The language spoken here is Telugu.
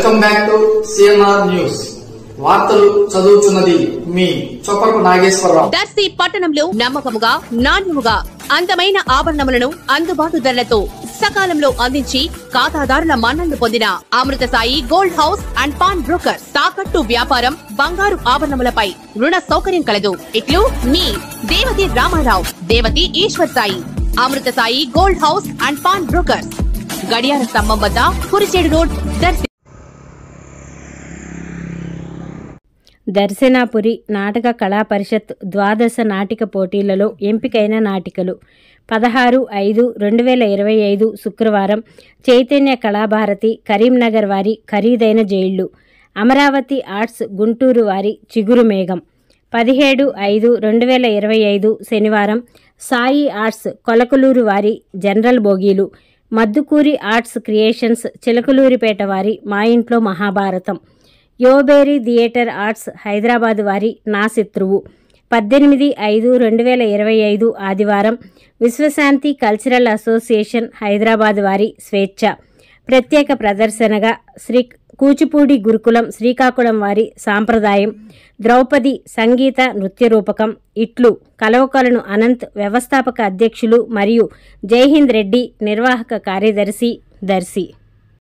Welcome back to CMR news. వార్తలు చదువుతున్నది మీ చొప్పకు నాగేశ్వరరావు. దర్శి పట్టణంలో నమ్మకముగా నాణ్యముగా అందమైన ఆభరణములను అందుబాటు ధరలతో సకాలంలో అందించి ఖాతాదారుల మన్ననలు పొందిన Amrutha Sai gold house and pawn broker. తాకట్టు వ్యాపారం, బంగారు ఆభరణములపై రుణ సౌకర్యం కలదు. ఇట్లు మీ Devathi Ramarao, Devathi Eswar Sai. Amrutha Sai gold house and pawn broker, గడియార స్తంభం వద్ద, కురిచేడు రోడ్, దర్శి. దర్శనాపురి నాటక కళా పరిషత్ ద్వాదశ నాటిక పోటీలలో ఎంపికైన నాటికలు 16/5/2025 శుక్రవారం చైతన్య కళాభారతి కరీంనగర్ వారి ఖరీదైన జైళ్లు, అమరావతి ఆర్ట్స్ గుంటూరు వారి చిగురు మేఘం. 17/5/2025 శనివారం సాయి ఆర్ట్స్ కొలకలూరు వారి జనరల్ బోగీలు, మద్దుకూరి ఆర్ట్స్ క్రియేషన్స్ చిలకలూరిపేట వారి మా ఇంట్లో మహాభారతం, యోబేరి థియేటర్ ఆర్ట్స్ హైదరాబాద్ వారి నా శత్రువు. 18/5/2025 ఆదివారం విశ్వశాంతి కల్చరల్ అసోసియేషన్ హైదరాబాద్ వారి స్వేచ్ఛ. ప్రత్యేక ప్రదర్శనగా శ్రీ కూచిపూడి గురుకులం శ్రీకాకుళం వారి సాంప్రదాయం, ద్రౌపది సంగీత నృత్య రూపకం. ఇట్లు కలవకొలను అనంత్ వ్యవస్థాపక అధ్యక్షులు మరియు జైహింద్ రెడ్డి నిర్వాహక కార్యదర్శి, దర్శి.